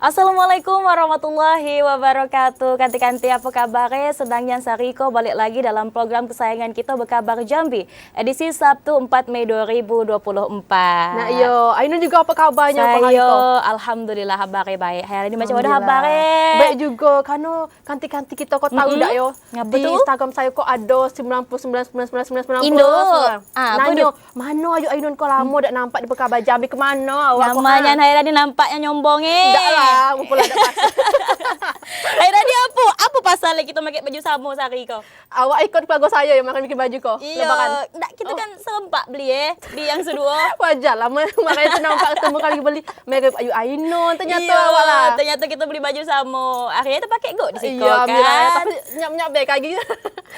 Assalamualaikum warahmatullahi wabarakatuh. Kanti-kanti apa kabarnya? Sedangnya Sariko balik lagi dalam program kesayangan kita Berkabar Jambi. Edisi Sabtu 4 Mei 2024. Nah iyo, Ainun juga apa kabarnya Pak Saya Hariko? alhamdulillah kabarnya baik. Hari ini macam mana kabarnya? Baik juga, karena kanti-kanti kita kok tahu dak yo. Ngapa Di tuh? Instagram saya kok ada 99,99,9990. Indo. Apa Nanya, tuh? mana ayo Ainun kok lama dak nampak di Berkabar Jambi ke mana awak kok? Namanya Hairani nampaknya nyombongnya. Dak lah, mumpul ada pas. Hairani apa pasalnya kita pakai baju sama Sariko? Awak ikut keluarga saya yang makan bikin baju kok. Iya, ndak kita kan serempak beli beli yang sedua. Wajar lah, makanya itu nampak ketemu kali beli. Mereka ayo Ainun, ternyata Iya, awak lah. ternyata kita beli baju sama. Akhirnya kita pakai go di situ Iya, kan. Mira, tapi nyap-nyap baik lagi.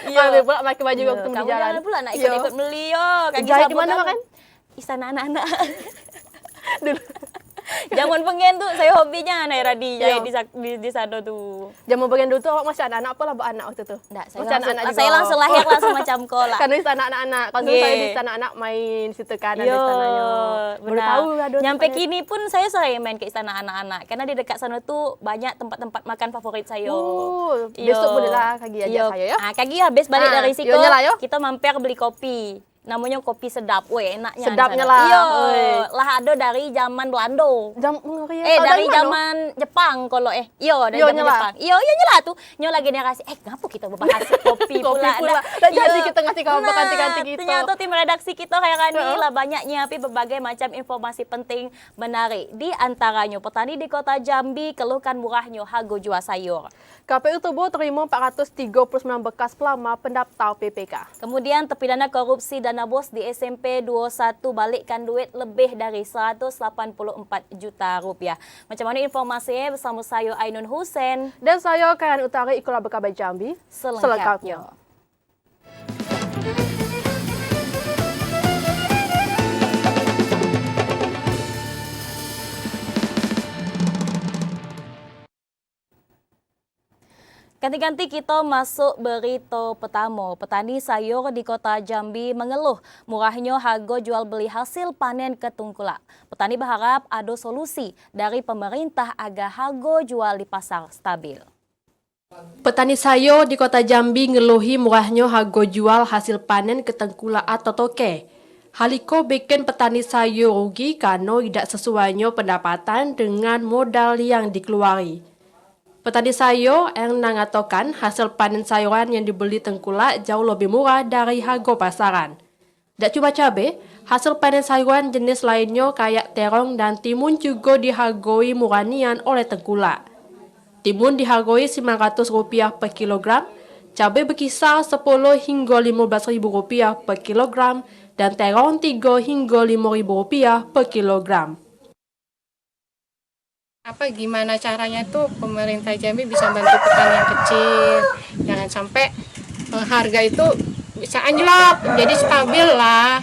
Iya. Ambil pula pakai baju Iya, ketemu di kamu jalan. jangan pula nak Iya. ikut beli yo. Kaki Jahit sapu di mana kamu. makan? Istana anak-anak. Dulu. Zaman pengen tuh saya hobinya naik radi jahit Iya. di sana tuh. Zaman bagian dulu tuh awak masih anak-anak apa lah anak waktu itu? Nggak, Masih anak-anak juga. saya langsung lahir langsung macam kau lah. Karena di sana anak-anak. Kalau dulu Iya. saya di sana anak main situ kan ada Yo, istananya. Baru benar. tahu ada Nyampe tempatnya. kini pun saya sering main ke istana anak-anak karena di dekat sana tuh banyak tempat-tempat makan favorit saya. Besok boleh lah kaki ajak saya ya. Kaki habis balik dari situ yo nyala, yo. kita mampir beli kopi. Namanya kopi sedap, weh enaknya. Sedapnya di sana. lah, Iya, weh. lah ada dari zaman Belanda. Dari Dari mana? zaman Jepang kalau dari Yo, zaman nyala. Jepang. Iya nyala tuh. Nyola generasi. Ngapa kita membahas kopi Kopi pula? pula. Dah, Dah jadi iya. kita ngasih kabar kanti-kanti kita. Ternyata tim redaksi kita kayak Heeh. lah banyak nyiapin berbagai macam informasi penting menarik. Di antaranya petani di Kota Jambi keluhkan murahnya harga jual sayur. KPU Tubuh terima 439 bekas pelamar pendaftar PPK. Kemudian terpidana korupsi dana bos di SMP 21 balikkan duit lebih dari 184 juta rupiah. Macam mana informasinya bersama saya Ainun Husen. Dan saya Kayan Utara ikulah Berkabar Jambi. Selengkapnya. Ganti-ganti kita masuk berita pertama. Petani sayur di Kota Jambi mengeluh murahnya harga jual beli hasil panen ketungkulak. Petani berharap ada solusi dari pemerintah agar harga jual di pasar stabil. Petani sayur di Kota Jambi ngeluhi murahnya harga jual hasil panen ketengkulak atau toke. Haliko bikin petani sayur rugi karena tidak sesuainya pendapatan dengan modal yang dikeluari. Petani sayur yang mengatakan hasil panen sayuran yang dibeli tengkulak jauh lebih murah dari harga pasaran. Tak cuma cabai, hasil panen sayuran jenis lainnya kayak terong dan timun juga dihargai muranian oleh tengkulak. Timun dihargai Rp900 per kilogram, cabai berkisar 10 hingga Rp15.000 per kilogram, dan terong 3 hingga Rp5.000 per kilogram. Gimana caranya tuh pemerintah Jambi bisa bantu petani yang kecil, jangan sampai harga itu bisa anjlok, jadi stabil lah.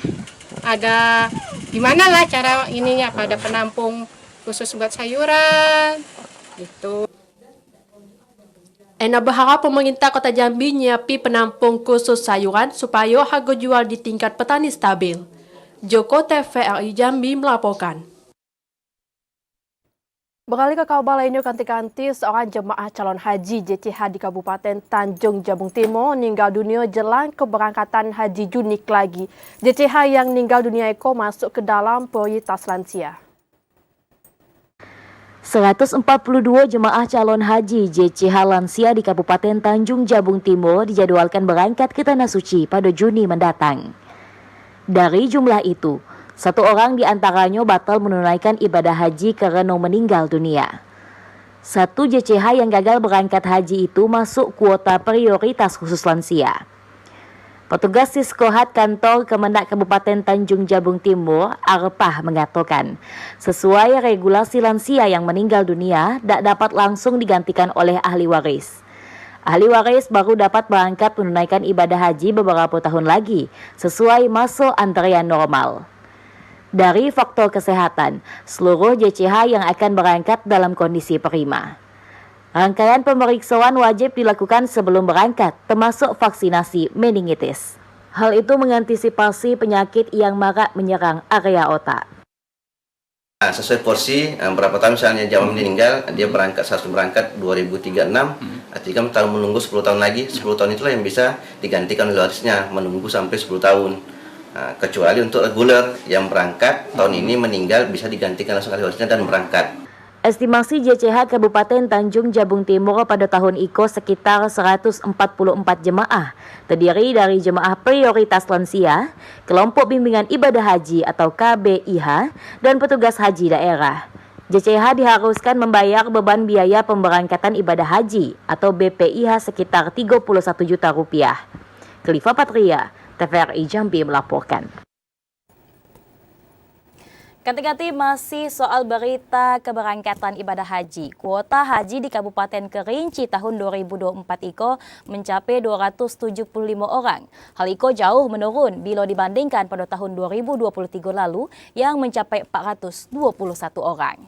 Ada gimana lah cara ininya, pada penampung khusus buat sayuran gitu. Ena berharap pemerintah Kota Jambi nyiapi penampung khusus sayuran supaya harga jual di tingkat petani stabil. Joko TVRI Jambi melaporkan. Beralih ke kabar lainnya, kanti-kanti seorang jemaah calon haji JCH di Kabupaten Tanjung Jabung Timur meninggal dunia jelang keberangkatan haji Junik lagi. JCH yang meninggal dunia itu masuk ke dalam prioritas lansia. 142 jemaah calon haji JCH lansia di Kabupaten Tanjung Jabung Timur dijadwalkan berangkat ke Tanah Suci pada Juni mendatang. Dari jumlah itu, 1 orang di antaranya batal menunaikan ibadah haji karena meninggal dunia. 1 JCH yang gagal berangkat haji itu masuk kuota prioritas khusus lansia. Petugas Siskohat kantor Kemendak Kabupaten Tanjung Jabung Timur, Arpah, mengatakan, sesuai regulasi lansia yang meninggal dunia tak dapat langsung digantikan oleh ahli waris. Ahli waris baru dapat berangkat menunaikan ibadah haji beberapa tahun lagi, sesuai masa antrean normal. Dari faktor kesehatan, seluruh JCH yang akan berangkat dalam kondisi prima. Rangkaian pemeriksaan wajib dilakukan sebelum berangkat, termasuk vaksinasi meningitis. Hal itu mengantisipasi penyakit yang marak menyerang area otak. Sesuai porsi, berapa tahun misalnya jamaah meninggal, dia harus berangkat 2036, artinya kan tahun menunggu 10 tahun lagi, 10 tahun itulah yang bisa digantikan oleh warisnya, menunggu sampai 10 tahun. Kecuali untuk reguler yang berangkat tahun ini meninggal bisa digantikan langsung oleh warisnya dan berangkat. Estimasi JCH Kabupaten Tanjung Jabung Timur pada tahun IKO sekitar 144 jemaah, terdiri dari jemaah prioritas lansia, kelompok bimbingan ibadah haji atau KBIH, dan petugas haji daerah. JCH diharuskan membayar beban biaya pemberangkatan ibadah haji atau BPIH sekitar 31 juta rupiah. Khalifa Patria, TVRI Jambi melaporkan. Ganti-ganti masih soal berita keberangkatan ibadah haji. Kuota haji di Kabupaten Kerinci tahun 2024 IKO mencapai 275 orang. Hal IKO jauh menurun bila dibandingkan pada tahun 2023 lalu yang mencapai 421 orang.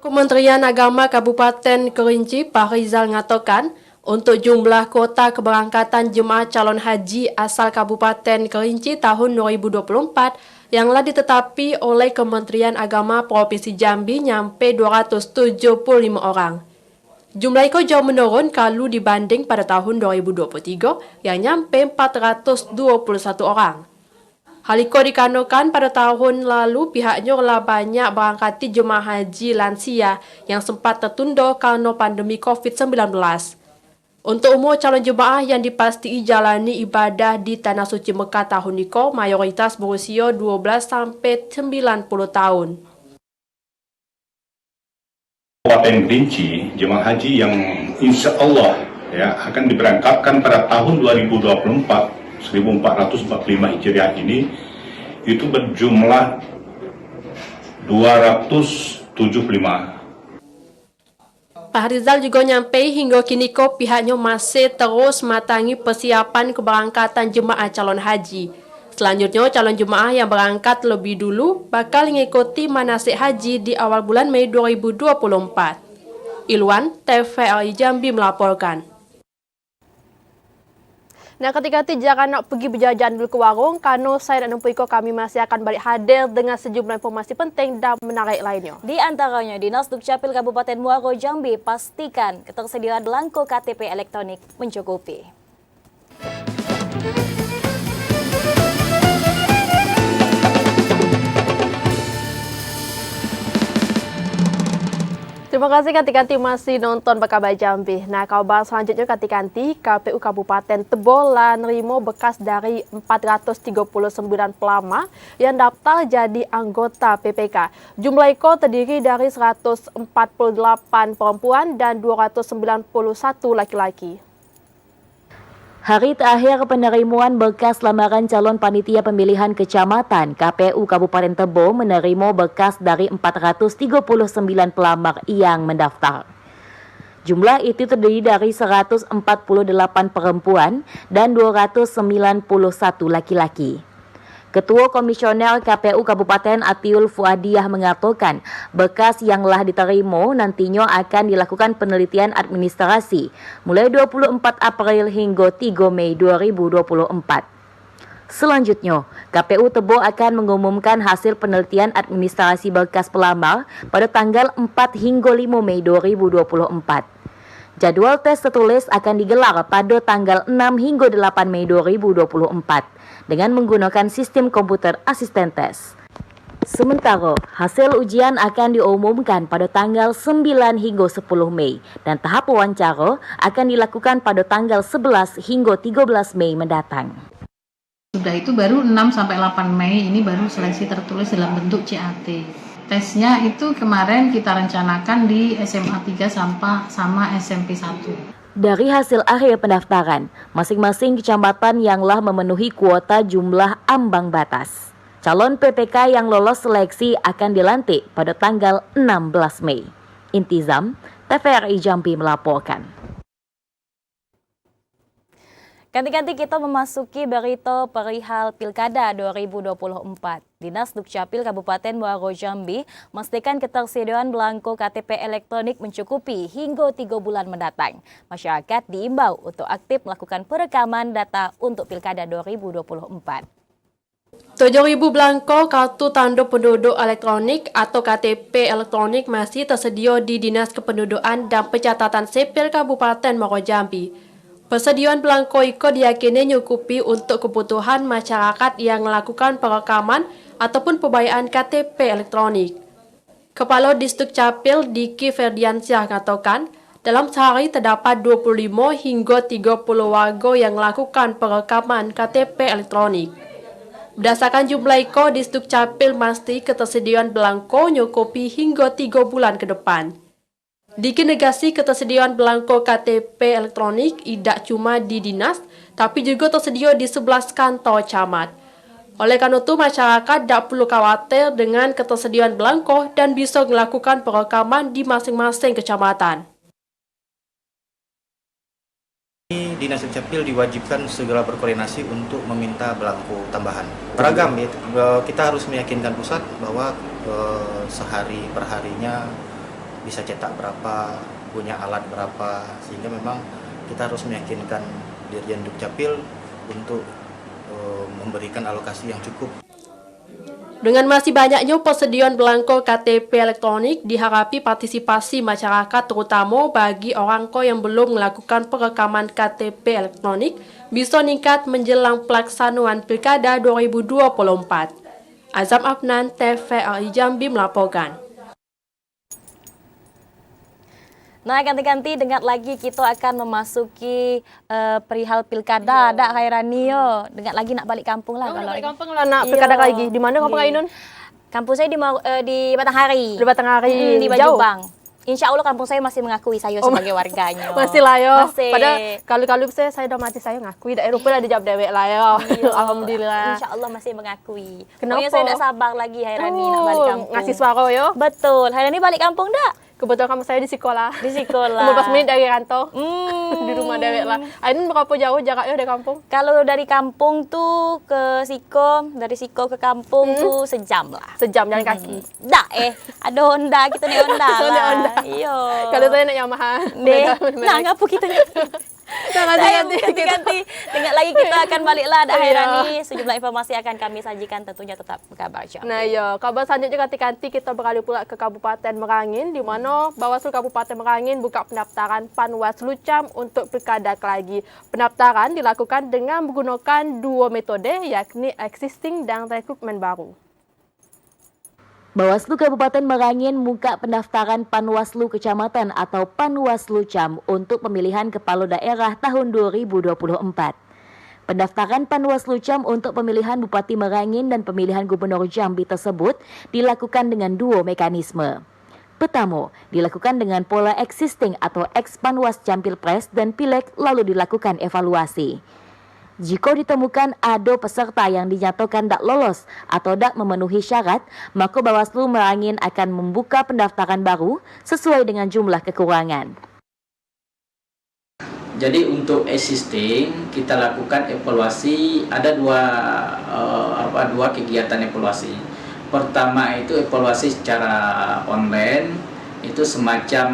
Kementerian Agama Kabupaten Kerinci, Pak Rizal mengatakan, untuk jumlah kuota keberangkatan jemaah calon haji asal Kabupaten Kerinci tahun 2024 yang telah ditetapi oleh Kementerian Agama Provinsi Jambi nyampe 275 orang. Jumlah itu jauh menurun kalau dibanding pada tahun 2023 yang nyampe 421 orang. Hal itu dikarenakan pada tahun lalu pihaknya telah banyak berangkati jemaah haji lansia yang sempat tertunda karena pandemi COVID-19. Untuk umur calon jemaah yang dipastikan jalani ibadah di Tanah Suci Mekah tahun ini mayoritas berusia 12 sampai 90 tahun. Kabupaten Kerinci, jemaah haji yang insya Allah akan diberangkatkan pada tahun 2024, 1445 Hijriah ini, itu berjumlah 275. Pak Rizal juga nyampe hingga kini pihaknya masih terus matangi persiapan keberangkatan jemaah calon haji. Selanjutnya, calon jemaah yang berangkat lebih dulu bakal mengikuti manasik haji di awal bulan Mei 2024. Ilwan, TVRI Jambi melaporkan. Nah, ketika jangan nak pergi berjajan dulu ke warung, karena saya dan Puiko kami masih akan balik hadir dengan sejumlah informasi penting dan menarik lainnya. Di antaranya, Dinas Dukcapil Kabupaten Muaro Jambi pastikan ketersediaan belangko KTP elektronik mencukupi. Terima kasih Kanti-Kanti masih nonton Bekabar Jambi. Nah, kabar selanjutnya Kanti-Kanti, KPU Kabupaten Tebo lah nerimo bekas dari 439 pelamar yang daftar jadi anggota PPK. Jumlah itu terdiri dari 148 perempuan dan 291 laki-laki. Hari terakhir penerimaan berkas lamaran calon panitia pemilihan kecamatan, KPU Kabupaten Tebo menerima berkas dari 439 pelamar yang mendaftar. Jumlah itu terdiri dari 148 perempuan dan 291 laki-laki. Ketua Komisioner KPU Kabupaten Atiul Fuadiah mengatakan berkas yang telah diterima nantinya akan dilakukan penelitian administrasi mulai 24 April hingga 3 Mei 2024. Selanjutnya, KPU Tebo akan mengumumkan hasil penelitian administrasi berkas pelamar pada tanggal 4 hingga 5 Mei 2024. Jadwal tes tertulis akan digelar pada tanggal 6 hingga 8 Mei 2024 dengan menggunakan sistem komputer asisten tes. Sementara, hasil ujian akan diumumkan pada tanggal 9 hingga 10 Mei dan tahap wawancara akan dilakukan pada tanggal 11 hingga 13 Mei mendatang. Sudah itu baru 6 sampai 8 Mei ini baru seleksi tertulis dalam bentuk CAT. Tesnya itu kemarin kita rencanakan di SMA 3 sama SMP 1. Dari hasil akhir pendaftaran, masing-masing kecamatan yang telah memenuhi kuota jumlah ambang batas. Calon PPK yang lolos seleksi akan dilantik pada tanggal 16 Mei. Intizam, TVRI Jambi melaporkan. Ganti-ganti kita memasuki berita perihal Pilkada 2024. Dinas Dukcapil Kabupaten Muaro Jambi memastikan ketersediaan belangko KTP elektronik mencukupi hingga 3 bulan mendatang. Masyarakat diimbau untuk aktif melakukan perekaman data untuk Pilkada 2024. 7.000 belangko kartu tanda penduduk elektronik atau KTP elektronik masih tersedia di Dinas Kependudukan dan Pencatatan Sipil Kabupaten Muaro Jambi. Persediaan belangko itu diyakini nyukupi untuk kebutuhan masyarakat yang melakukan perekaman ataupun pembayaran KTP elektronik. Kepala Distrik Capil Diki Ferdiansyah mengatakan, dalam sehari terdapat 25 hingga 30 warga yang melakukan perekaman KTP elektronik. Berdasarkan jumlah itu, Distrik Capil mesti ketersediaan belangko nyukupi hingga 3 bulan ke depan. Diki negasi ketersediaan belangko KTP elektronik tidak cuma di dinas, tapi juga tersedia di 11 kantor camat. Oleh karena itu, masyarakat tidak perlu khawatir dengan ketersediaan belangko dan bisa melakukan perekaman di masing-masing kecamatan. Dinas Dukcapil diwajibkan segera berkoordinasi untuk meminta belangko tambahan. Beragam ya, kita harus meyakinkan pusat bahwa sehari perharinya bisa cetak berapa, punya alat berapa, sehingga memang kita harus meyakinkan Dirjen Dukcapil untuk memberikan alokasi yang cukup. Dengan masih banyaknya persediaan belangko KTP elektronik, diharapi partisipasi masyarakat terutama bagi orang yang belum melakukan perekaman KTP elektronik bisa meningkat menjelang pelaksanaan Pilkada 2024. Azam Afnan, TVRI Jambi melaporkan. Nah, ganti-ganti dengar lagi kita akan memasuki perihal pilkada. Dak Khairani yo, dengar lagi nak balik kampung lah kalau. Balik kampung lah nak pilkada lagi. Di mana kampung Ainun? Kampung saya di Batanghari. Di Batanghari. Di Bajubang. Insya Allah kampung saya masih mengakui saya sebagai warganya. Masih lah yo. Masih. Padahal kalau saya dah mati saya ngakui. Dak Eropa dah dijawab dewek lah yo. Alhamdulillah. Insya Allah masih mengakui. Kenapa? Pokoknya saya tidak sabar lagi Khairani nak balik kampung. Ngasih suara yo. Betul. Khairani balik kampung dak? Kebetulan kamu saya di sekolah. Di sekolah. 15 menit dari kantor. Di rumah dewek lah. Ainun berapa jauh jaraknya dari kampung? Kalau dari kampung tuh ke Siko, dari Siko ke kampung tuh sejam lah. Sejam jalan kaki. Dak ada Honda, kita naik Honda Naik lah. Honda. Iya. Kalau saya naik Yamaha. Nah, ngapa kita ganti-ganti. Dengar lagi kita akan baliklah Dak Khairani. Sejumlah informasi akan kami sajikan, tentunya tetap berkabar. Nah iya, kabar selanjutnya ganti-ganti kita beralih pula ke Kabupaten Merangin, di mana Bawaslu Kabupaten Merangin buka pendaftaran Panwaslu Cam untuk Pilkada Kelagi. Pendaftaran dilakukan dengan menggunakan dua metode, yakni existing dan rekrutmen baru. Bawaslu Kabupaten Merangin buka pendaftaran Panwaslu Kecamatan atau Panwaslu Cam untuk pemilihan kepala daerah tahun 2024. Pendaftaran Panwaslu Cam untuk pemilihan Bupati Merangin dan pemilihan Gubernur Jambi tersebut dilakukan dengan dua mekanisme. Pertama, dilakukan dengan pola existing atau ex-Panwas Cam Pilpres dan Pileg lalu dilakukan evaluasi. Jika ditemukan ada peserta yang dinyatakan tak lolos atau tak memenuhi syarat, maka Bawaslu Merangin akan membuka pendaftaran baru sesuai dengan jumlah kekurangan. Jadi untuk existing kita lakukan evaluasi, ada dua kegiatan evaluasi. Pertama itu evaluasi secara online, itu semacam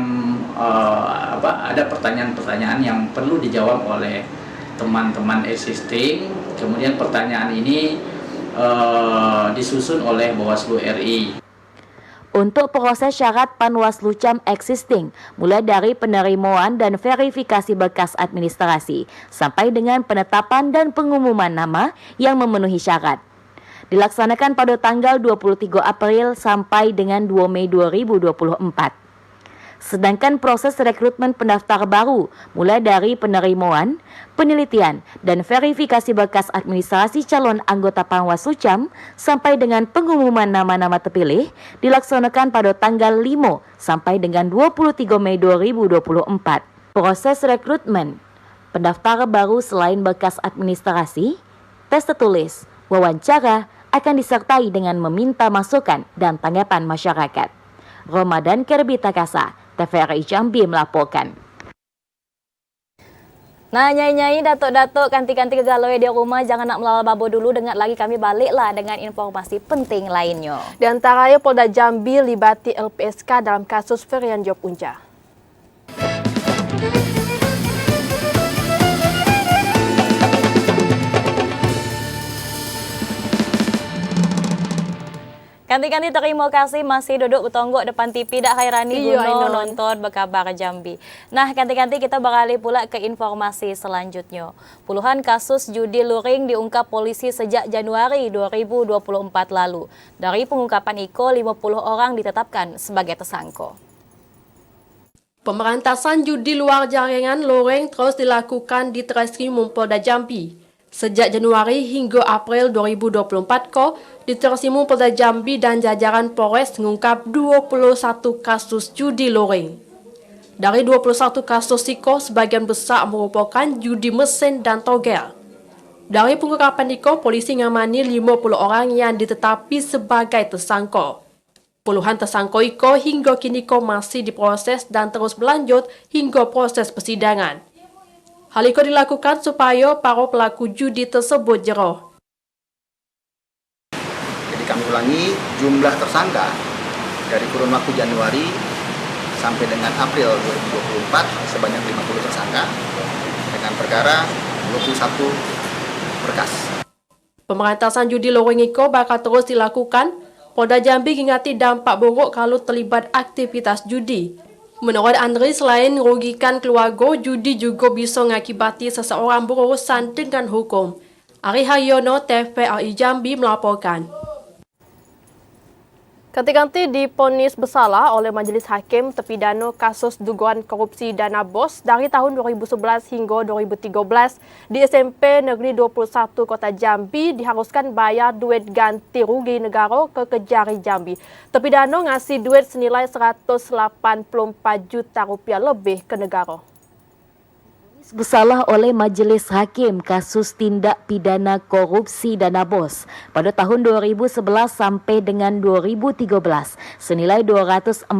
ada pertanyaan-pertanyaan yang perlu dijawab oleh teman-teman existing. Kemudian pertanyaan ini disusun oleh Bawaslu RI. Untuk proses syarat Panwaslu Cam existing, mulai dari penerimaan dan verifikasi berkas administrasi, sampai dengan penetapan dan pengumuman nama yang memenuhi syarat. Dilaksanakan pada tanggal 23 April sampai dengan 2 Mei 2024. Sedangkan proses rekrutmen pendaftar baru mulai dari penerimaan, penelitian, dan verifikasi berkas administrasi calon anggota Panwaslu Cam sampai dengan pengumuman nama-nama terpilih dilaksanakan pada tanggal 5 sampai dengan 23 Mei 2024. Proses rekrutmen pendaftar baru selain berkas administrasi, tes tertulis, wawancara akan disertai dengan meminta masukan dan tanggapan masyarakat. Ramadan Kerbita Kasa, TVRI Jambi melaporkan. Nah, nyai-nyai, datuk-datuk, ganti-ganti kegalau di rumah, jangan nak melala babo dulu, dengar lagi kami baliklah dengan informasi penting lainnya. Di antaranya Polda Jambi libati LPSK dalam kasus Ferian Job Unca. Kanti-kanti terima kasih masih duduk betonggok depan TV dak Khairani Iya, Guno Ainon. nonton bekabar Jambi. Nah, kanti-kanti kita beralih pula ke informasi selanjutnya. Puluhan kasus judi luring diungkap polisi sejak Januari 2024 lalu. Dari pengungkapan Iko, 50 orang ditetapkan sebagai tersangka. Pemberantasan judi luar jaringan luring terus dilakukan di Treskrimum Polda Jambi. Sejak Januari hingga April 2024 di Treskrimum Polda Jambi dan jajaran Polres mengungkap 21 kasus judi luring. Dari 21 kasus itu, sebagian besar merupakan judi mesin dan togel. Dari pengungkapan itu, polisi mengamani 50 orang yang ditetapi sebagai tersangka. Puluhan tersangka itu hingga kini masih diproses dan terus berlanjut hingga proses persidangan. Hal itu dilakukan supaya para pelaku judi tersebut jero. Jadi kami ulangi, jumlah tersangka dari kurun waktu Januari sampai dengan April 2024 sebanyak 50 tersangka dengan perkara 21 berkas. Pemberantasan judi luring itu bakal terus dilakukan. Polda Jambi ingati dampak buruk kalau terlibat aktivitas judi. Menurut Andri, selain merugikan keluarga, judi juga bisa mengakibatkan seseorang berurusan dengan hukum. Ari Haryono, TVRI Jambi melaporkan. Kanti-kanti diponis bersalah oleh Majelis Hakim terpidana kasus dugaan korupsi dana BOS dari tahun 2011 hingga 2013 di SMP Negeri 21 Kota Jambi diharuskan bayar duit ganti rugi negara ke Kejari Jambi. Terpidana ngasih duit senilai 184 juta rupiah lebih ke negara. Bersalah oleh Majelis Hakim kasus tindak pidana korupsi dana BOS pada tahun 2011 sampai dengan 2013 senilai 249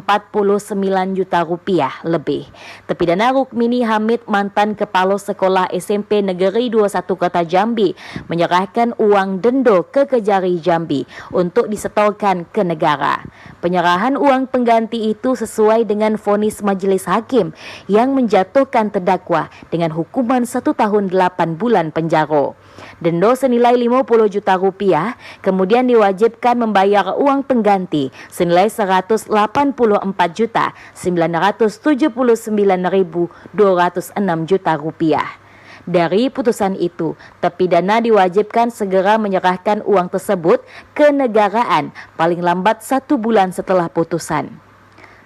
juta rupiah lebih. Terpidana Rukmini Hamid, mantan kepala sekolah SMP Negeri 21 Kota Jambi, menyerahkan uang denda ke Kejari Jambi untuk disetorkan ke negara. Penyerahan uang pengganti itu sesuai dengan vonis Majelis Hakim yang menjatuhkan terdakwa dengan hukuman 1 tahun 8 bulan penjara. Denda senilai 50 juta rupiah kemudian diwajibkan membayar uang pengganti senilai 184 juta 979.206 juta rupiah. Dari putusan itu, terpidana diwajibkan segera menyerahkan uang tersebut ke negaraan paling lambat 1 bulan setelah putusan.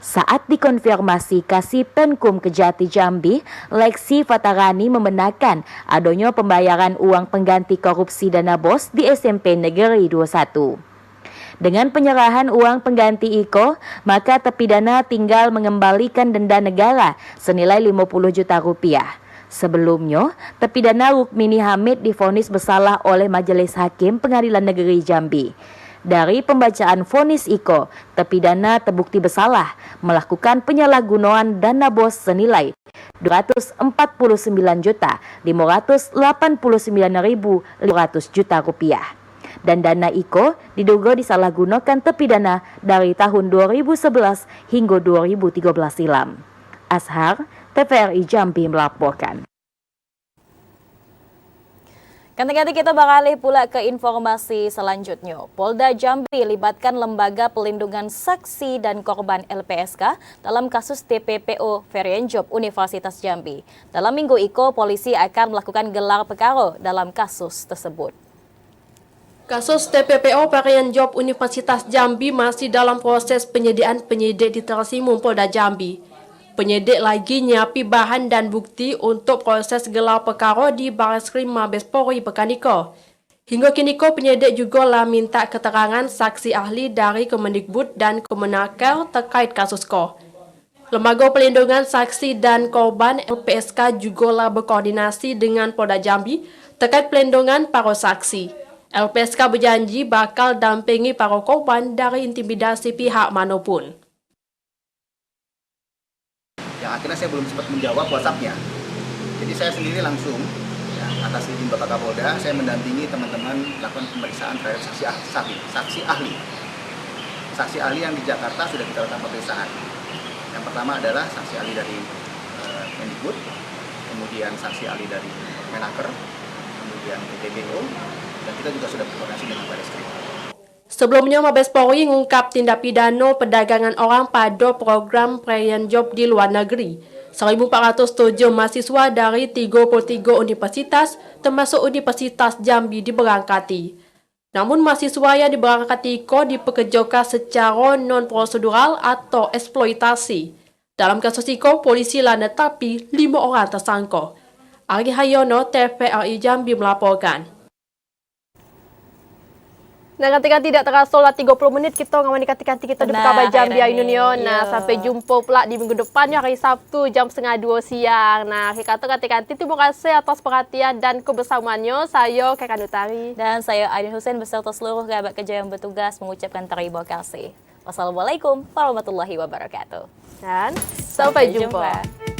Saat dikonfirmasi Kasih Penkum Kejati Jambi, Lexi Fatarani membenarkan adanya pembayaran uang pengganti korupsi dana BOS di SMP Negeri 21. Dengan penyerahan uang pengganti itu, maka terpidana tinggal mengembalikan denda negara senilai 50 juta rupiah. Sebelumnya, terpidana Rukmini Hamid divonis bersalah oleh Majelis Hakim Pengadilan Negeri Jambi. Dari pembacaan vonis itu, terpidana terbukti bersalah melakukan penyalahgunaan dana BOS senilai 249.589.500 juta rupiah. Dan dana itu diduga disalahgunakan terpidana dari tahun 2011 hingga 2013 silam. Ashar, TVRI Jambi melaporkan. Kanti-kanti kita beralih pula ke informasi selanjutnya. Polda Jambi libatkan Lembaga Pelindungan Saksi dan Korban LPSK dalam kasus TPPO Varian Job Universitas Jambi. Dalam minggu itu, polisi akan melakukan gelar perkara dalam kasus tersebut. Kasus TPPO Varian Job Universitas Jambi masih dalam proses penyediaan penyidik di Treskrimum Polda Jambi. Penyidik lagi nyiapi bahan dan bukti untuk proses gelar perkara di Barreskrim Mabes Polri Pekaniko. Hingga kini penyidik juga lah minta keterangan saksi ahli dari Kemendikbud dan Kemenaker terkait kasus ko. Lembaga Pelindungan Saksi dan Korban LPSK juga lah berkoordinasi dengan Polda Jambi terkait pelindungan para saksi. LPSK berjanji bakal dampingi para korban dari intimidasi pihak manapun. Yang akhirnya saya belum sempat menjawab WhatsApp-nya. Jadi saya sendiri langsung, ya, atas izin Bapak Kapolda, saya mendampingi teman-teman melakukan pemeriksaan terhadap saksi ahli. Saksi ahli yang di Jakarta sudah kita lakukan pemeriksaan. Yang pertama adalah saksi ahli dari Mendikbud, kemudian saksi ahli dari Menaker, kemudian PPPO, dan kita juga sudah berkoordinasi dengan Barreskrim. Sebelumnya, Mabes Polri mengungkap tindak pidana perdagangan orang pada program Pelayan Job di luar negeri. 1.407 mahasiswa dari 33 universitas, termasuk Universitas Jambi, diberangkati. Namun, mahasiswa yang diberangkati dipekerjakan secara non-prosedural atau eksploitasi. Dalam kasus itu, polisi telah menetapkan 5 orang tersangka. Ari Hayono, TVRI Jambi melaporkan. Nah, ketika tidak terasa lah 30 menit kita ngawani kanti-kanti kita di Pekabah Jambi Union. Nah, sampai jumpa pula di minggu depannya hari Sabtu jam 1:30 siang. Nah, kita kanti-kanti terima kasih atas perhatian dan kebersamaannya. Saya Kekan Utari Dan saya Aidin Hussein beserta seluruh kerabat kerja yang bertugas mengucapkan terima kasih. Wassalamualaikum warahmatullahi wabarakatuh. dan sampai jumpa. Jumpa.